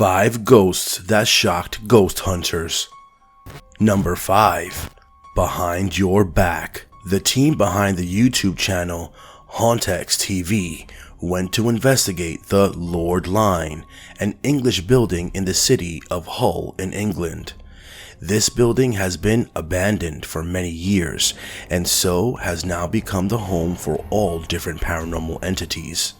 5 ghosts that shocked ghost hunters. Number 5. Behind Your Back. The team behind the YouTube channel Hauntex TV went to investigate the Lord Line, an English building in the city of Hull in England. This building has been abandoned for many years and so has now become the home for all different paranormal entities.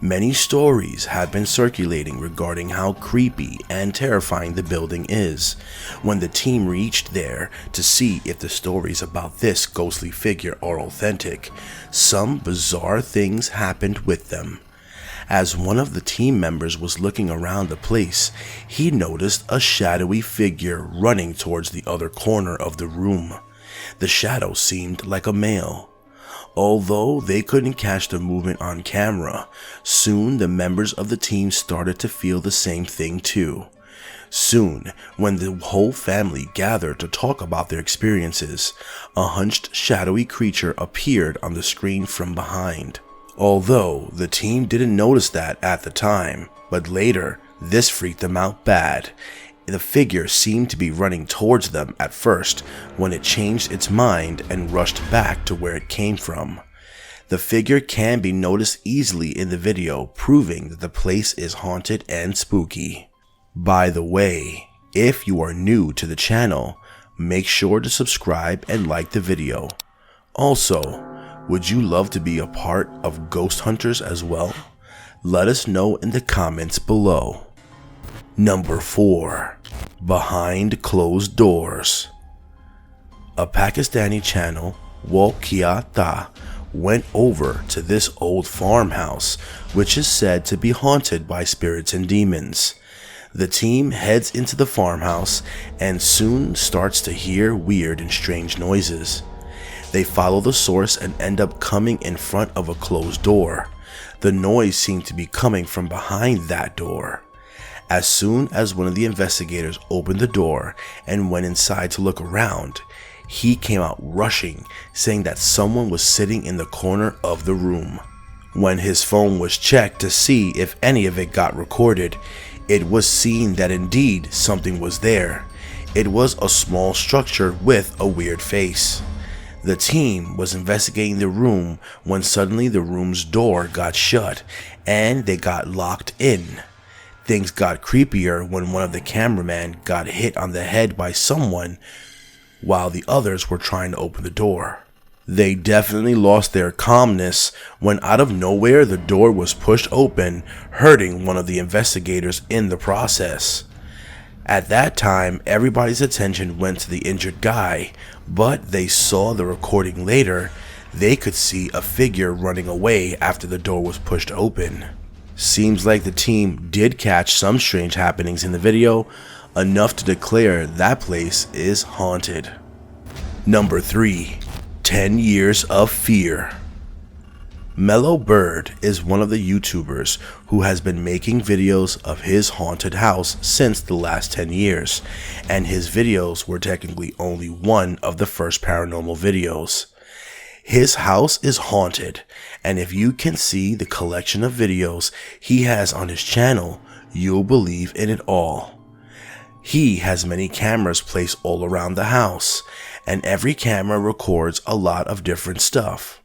Many stories have been circulating regarding how creepy and terrifying the building is. When the team reached there to see if the stories about this ghostly figure are authentic, some bizarre things happened with them. As one of the team members was looking around the place, he noticed a shadowy figure running towards the other corner of the room. The shadow seemed like a male. Although they couldn't catch the movement on camera, soon the members of the team started to feel the same thing too. Soon, when the whole family gathered to talk about their experiences, a hunched shadowy creature appeared on the screen from behind. Although the team didn't notice that at the time, but later this freaked them out bad. The figure seemed to be running towards them at first, when it changed its mind and rushed back to where it came from. The figure can be noticed easily in the video, proving that the place is haunted and spooky. By the way, if you are new to the channel, make sure to subscribe and like the video. Also, would you love to be a part of Ghost Hunters as well? Let us know in the comments below. Number 4. Behind Closed Doors. A Pakistani channel, Wo Kya Tha, went over to this old farmhouse, which is said to be haunted by spirits and demons. The team heads into the farmhouse and soon starts to hear weird and strange noises. They follow the source and end up coming in front of a closed door. The noise seemed to be coming from behind that door. As soon as one of the investigators opened the door and went inside to look around, he came out rushing, saying that someone was sitting in the corner of the room. When his phone was checked to see if any of it got recorded, it was seen that indeed something was there. It was a small structure with a weird face. The team was investigating the room when suddenly the room's door got shut and they got locked in. Things got creepier when one of the cameramen got hit on the head by someone while the others were trying to open the door. They definitely lost their calmness when out of nowhere the door was pushed open, hurting one of the investigators in the process. At that time, everybody's attention went to the injured guy, but they saw the recording later. They could see a figure running away after the door was pushed open. Seems like the team did catch some strange happenings in the video, enough to declare that place is haunted. Number 3. 10 Years of Fear. Mellow Bird is one of the YouTubers who has been making videos of his haunted house since the last 10 years, and his videos were technically only one of the first paranormal videos. His house is haunted, and if you can see the collection of videos he has on his channel, you'll believe in it all. He has many cameras placed all around the house, and every camera records a lot of different stuff.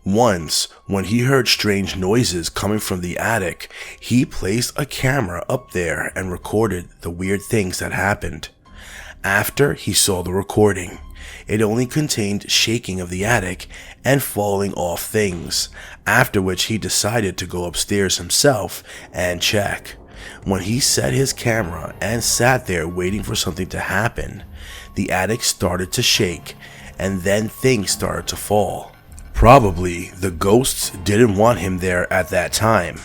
Once, when he heard strange noises coming from the attic, he placed a camera up there and recorded the weird things that happened. After he saw the recording, it only contained shaking of the attic and falling off things, after which he decided to go upstairs himself and check. When he set his camera and sat there waiting for something to happen, the attic started to shake and then things started to fall. Probably the ghosts didn't want him there at that time.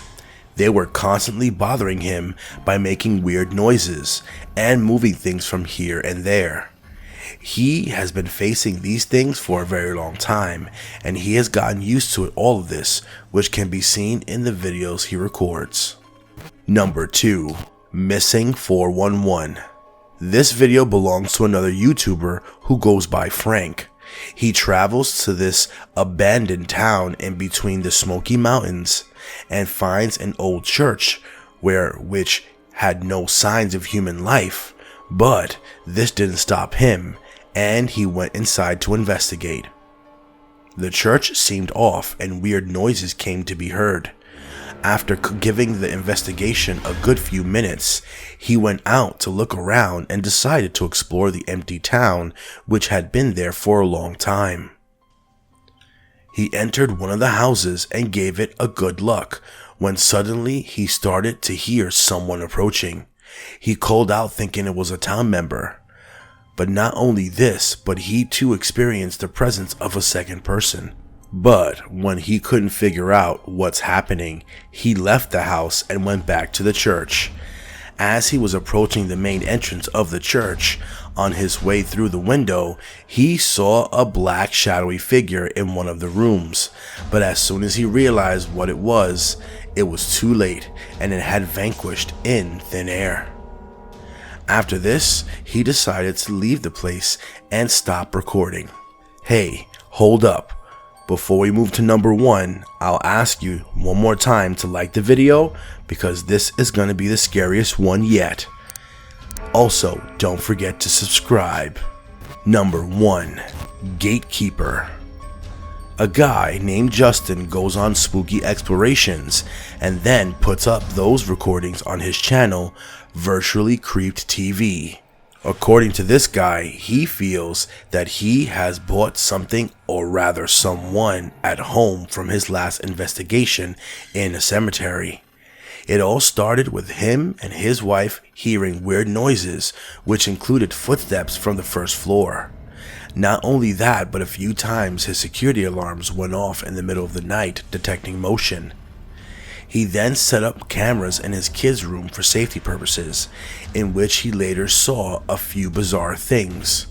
They were constantly bothering him by making weird noises and moving things from here and there. He has been facing these things for a very long time, and he has gotten used to all of this, which can be seen in the videos he records. Number 2. Missing 411. This video belongs to another YouTuber who goes by Frank. He travels to this abandoned town in between the Smoky Mountains and finds an old church which had no signs of human life, but this didn't stop him, and he went inside to investigate. The church seemed off and weird noises came to be heard. After giving the investigation a good few minutes, he went out to look around and decided to explore the empty town, which had been there for a long time. He entered one of the houses and gave it a good look, when suddenly he started to hear someone approaching. He called out thinking it was a town member. But not only this, but he too experienced the presence of a second person. But when he couldn't figure out what's happening, he left the house and went back to the church. As he was approaching the main entrance of the church, on his way through the window, he saw a black shadowy figure in one of the rooms. But as soon as he realized what it was too late and it had vanished in thin air. After this, he decided to leave the place and stop recording. Hey, hold up. Before we move to number 1, I'll ask you one more time to like the video because this is going to be the scariest one yet. Also, don't forget to subscribe. Number 1. Gatekeeper. A guy named Justin goes on spooky explorations and then puts up those recordings on his channel, Virtually Creeped TV. According to this guy, he feels that he has bought something, or rather someone, at home from his last investigation in a cemetery. It all started with him and his wife hearing weird noises, which included footsteps from the first floor. Not only that, but a few times his security alarms went off in the middle of the night, detecting motion. He then set up cameras in his kids' room for safety purposes, in which he later saw a few bizarre things.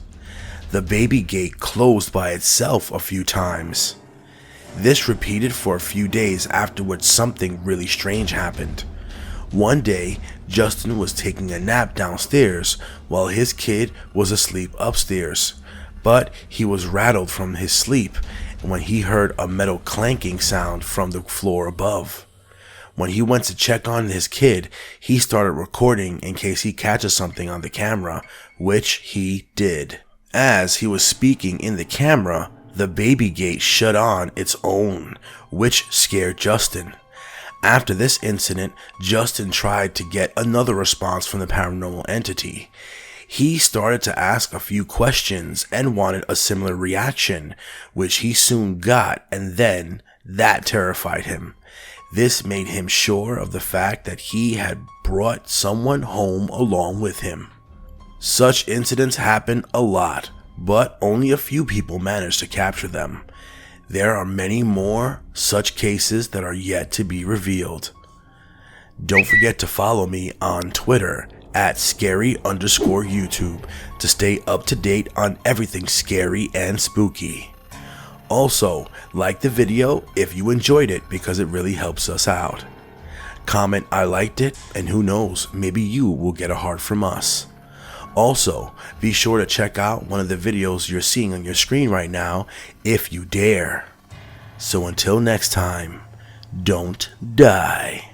The baby gate closed by itself a few times. This repeated for a few days, after which something really strange happened. One day, Justin was taking a nap downstairs while his kid was asleep upstairs, but he was rattled from his sleep when he heard a metal clanking sound from the floor above. When he went to check on his kid, he started recording in case he catches something on the camera, which he did. As he was speaking in the camera, the baby gate shut on its own, which scared Justin. After this incident, Justin tried to get another response from the paranormal entity. He started to ask a few questions and wanted a similar reaction, which he soon got, and then that terrified him. This made him sure of the fact that he had brought someone home along with him. Such incidents happen a lot, but only a few people manage to capture them. There are many more such cases that are yet to be revealed. Don't forget to follow me on Twitter at scary_YouTube to stay up to date on everything scary and spooky. Also, like the video if you enjoyed it because it really helps us out. Comment I liked it, and who knows, maybe you will get a heart from us. Also, be sure to check out one of the videos you're seeing on your screen right now if you dare. So until next time, don't die.